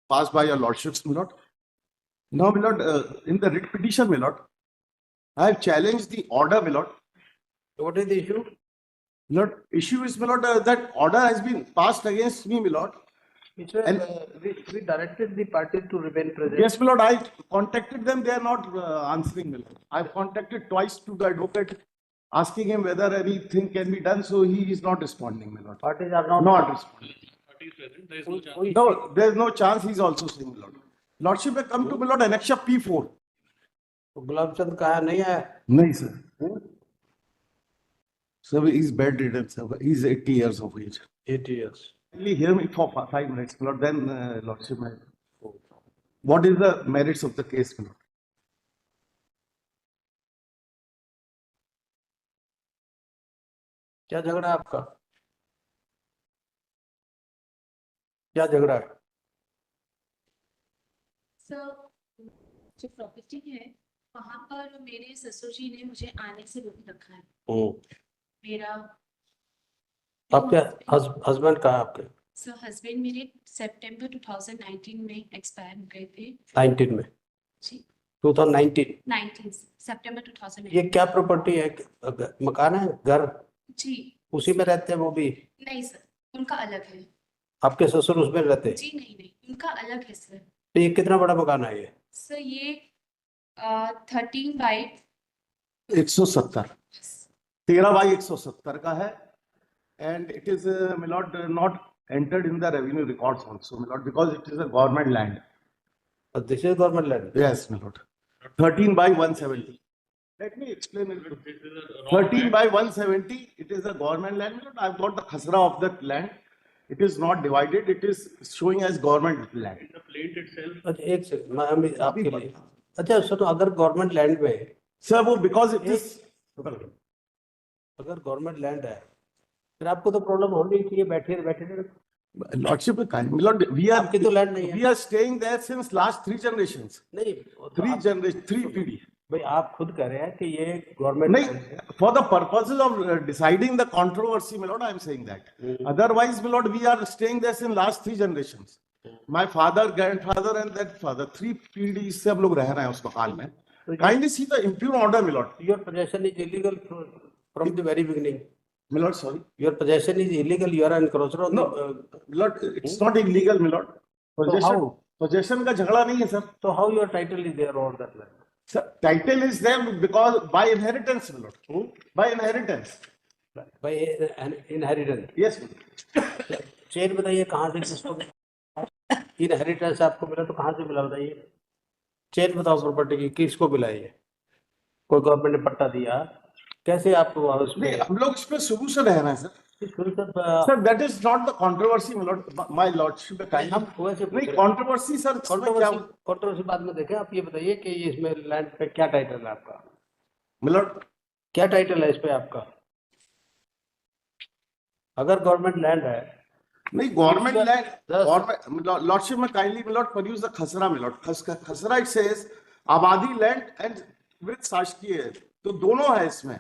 passed by your lordships, my lord. Now, my lord, in the writ petition, my lord, I have challenged the order, my lord. What is the issue? My lord, issue is, my lord, that order has been passed against me, my lord. Which was, And- we directed the parties to remain present. Yes, my lord, I contacted them. They are not answering, my lord. I've contacted twice to the advocate, asking him whether anything can be done. So he is not responding, my lord. Parties are not. Not responding. Who is No, there's no chance he's also saying, my lord. Lordship may come to, my lord, Annexure P4. Gulab Chand कहा नहीं है? No, sir. Sir, he's bedridden, sir. He's 80 years of age. 8 years. Only hear me for 5 minutes, my lord. Then, Lordship may. What is the merits of the case, my lord? क्या झगड़ा है आपका? क्या झगड़ा है? सर, जो property है वहां पर मेरे ससुर जी ने मुझे आने से रोक रखा है। मेरा आपके हस्बैंड कहाँ है आपके? सर हस्बैंड मेरे सितंबर 2019 में एक्सपायर हो गए थे। 19 में? जी 2019? 19 सितंबर 2019। ये क्या प्रॉपर्टी है? मकान है, घर? जी उसी में रहते हैं वो भी? नहीं सर, उनका अलग है। आपके ससुर उसमें रहते हैं? जी नहीं, उनका अलग है सर। तो ये कितना बड़ा मकान है ये? सर ये 13 बाई 170 13 बाई 170 का है, and it is my lord not entered in the revenue records also, my lord, because it is a government land. This is government land? Yes, my lord. 13 by 170. Let me explain it. 13 by 170. It is a government land, my lord. I've got the khasra of that land. It is not divided. It is showing as government land. The plate itself. अच्छा एक second, मैं अभी आपके लिए, अच्छा sir, तो अगर government land में, Sir, वो because it is. अगर गवर्नमेंट लैंड है फिर आपको तो प्रॉब्लम होनी चाहिए, बैठे बैठे। Lordship, my lord, we are. आपकी तो लैंड नहीं है। We are staying there since last 3 generations. नहीं, 3 generations, 3 PD. भाई आप खुद कह रहे हैं कि ये गवर्नमेंट नहीं, for the purposes of deciding the controversy, my lord, I am saying that. Otherwise, my lord, we are staying there since last 3 generations. My father, grandfather, and that father, 3 PDs से हम लोग रह रहे हैं उस मकान में. Kindly see the impure order, my lord. Your possession is illegal from the very beginning. My lord, sorry. Your possession is illegal. You are an encroacher on No, my lord, it's not illegal, my lord. how? Possession का झगड़ा नहीं है, sir. So how your title is there over that land? Sir, title is there because by inheritance, my lord. By inheritance. By inheritance. Yes, my lord. Chain बताइए कहाँ से किसको inheritance आपको मिला, तो कहाँ से मिला बताइए? चेन बताओ प्रॉपर्टी की, किसको मिला ये? कोई गवर्नमेंट ने पट्टा दिया? कैसे आपको नहीं, हम लोग इस पे शुरू से रह रहे हैं, sir. Sir Sir, that is not the controversy, my lord. My lordship, हम वैसे नहीं, controversy, sir. इसमें क्या? कंट्रोवर्सी बाद में देखें। आप ये बताइए कि इसमें लैंड पे क्या टाइटल है आपका? My lord, क्या टाइटल है इस पे आपका? अगर गवर्नमेंट लैंड है, नहीं, गवर्नमेंट लैंड, गवर्नमेंट लॉर्डशिप में kindly my lord produce the खसरा, my lord. खसरा it says आबादी लैंड एंड विद शासकीय, तो दोनों है इसमें.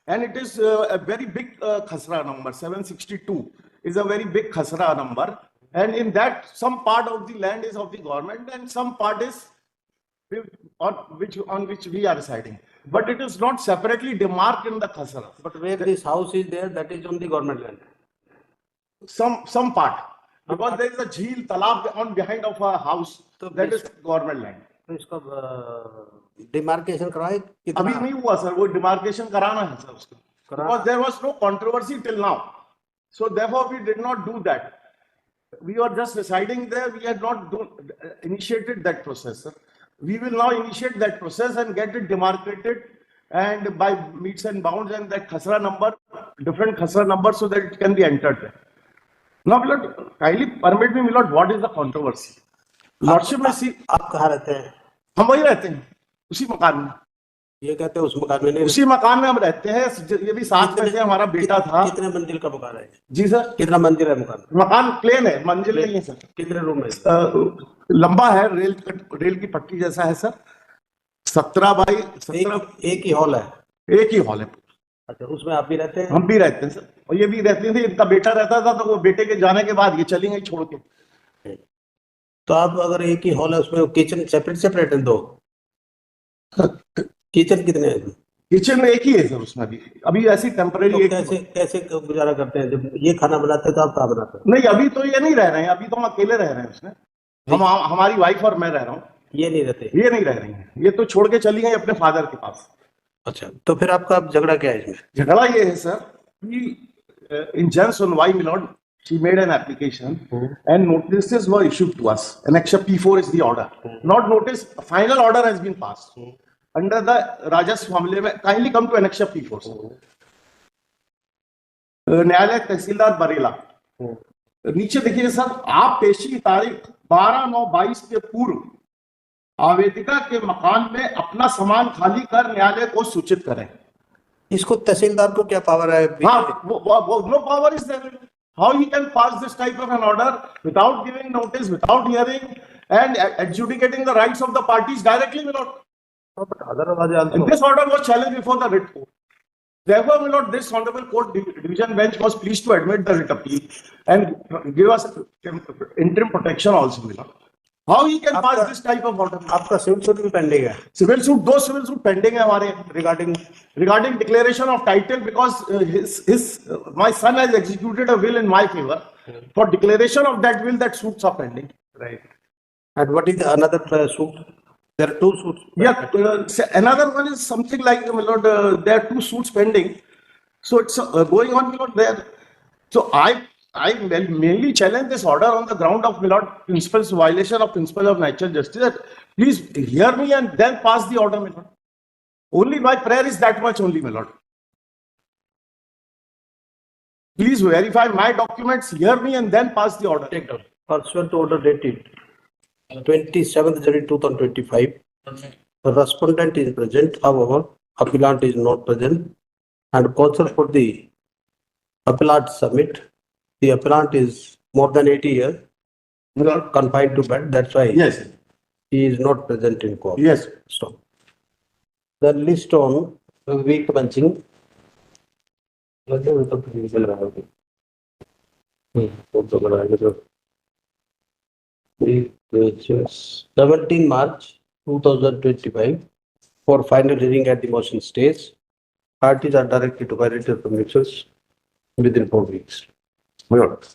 And it is a very big khasra number. 762 is a very big khasra number. And in that, some part of the land is of the government and some part is on which we are residing. But it is not separately demarked in the khasra. but where this house is there, that is on the government land. Some part. Because there is a jheel, talab on behind of a house. So that is government land. तो इसका demarcation कराए कितना? अभी नहीं हुआ sir, वो demarcation कराना है सर उसको. Because there was no controversy till now. So therefore we did not do that. We were just residing there. We had not initiated that process, sir. We will now initiate that process and get it demarcated and by meets and bounds and that khasra number, different khasra number, so that it can be entered there. Now, my lord, kindly permit me, my lord, what is the controversy? Lordship में सी आप कहाँ रहते हैं? हम वही रहते हैं, उसी मकान में. ये कहते हैं उस मकान में नहीं, उसी मकान में हम रहते हैं. ये भी साथ में से हमारा बेटा था. कितने मंजिल का मकान है? जी सर. कितना मंजिल है मकान? मकान प्लेन है, मंजिल नहीं है सर. कितने रूम है? लंबा है, रेल की पट्टी जैसा है सर. 17 बाई 17. एक ही हॉल है? एक ही हॉल है. अच्छा, उसमें आप भी रहते हैं? हम भी रहते हैं सर, और ये भी रहते थे. इनका बेटा रहता था, तो वो बेटे के जाने के बाद ये चली गई छोड़ के. तो आप अगर एक ही हॉल है उसमें किचन सेपरेट सेपरेट है दो, किचन कितने हैं? किचन में एक ही है सर उसमें अभी ऐसी टेम्परेरी तो एक ही कैसे कैसे गुजारा करते हैं? जब ये खाना बनाते हैं तो आप कहाँ बनाते हैं? नहीं अभी तो ये नहीं रह रहे हैं, अभी तो हम अकेले रह रहे हैं उसमें। हमारी वाइफ और मैं रह रहा हूँ, ये नहीं रहते? ये नहीं रह रही हैं, ये तो छोड़ के चली गई अपने फादर के पास। अच्छा, तो फिर आपका अब झगड़ा क्या है इसमें? झगड़ा ये है सर कि इन जन सुनवाई milord she made an application and notices were issued to us. Annexure P4 is the order. Not notice, final order has been passed. Under the Rajas मामले में kindly come to Annexure P4. न्यायालय तहसीलदार बरेला, नीचे देखिए sir, आप पेशी की तारीख 12/9/22 के पूर्व आवेदिका के मकान में अपना सामान खाली कर न्यायालय को सूचित करें। इसको तहसीलदार को क्या पावर है? हाँ, no power is there. How he can pass this type of an order without giving notice, without hearing and adjudicating the rights of the parties directly, my lord? And this order was challenged before the writ court. Therefore, my lord, this honorable court division bench was pleased to admit the writ appeal and give us interim protection also, my lord. How he can pass this type of order? आपका civil suit भी pending है? Civil suit, 2 civil suit pending है हमारे regarding declaration of title, because my son has executed a will in my favor. For declaration of that will, that suits are pending. Right. And what is the another suit? There are 2 suits. Yeah, another one is something like, my lord, there are 2 suits pending. So it's going on, my lord, there. So I mainly challenge this order on the ground of, my lord, principles violation of principle of natural justice. That please hear me and then pass the order, my lord. Only my prayer is that much only, my lord. Please verify my documents, hear me and then pass the order. Take down. Pursuant to order dated 27th January 2025, the respondent is present, however, appellant is not present, and counsel for the appellant submit. The appellant is more than 80 years, My lord. confined to bed, that's why Yes, he is not present in court. yes. So, the list on week commencing. 17 March 2025 for final hearing at the motion stage. Parties are directed to file written submissions within 4 weeks. My lord.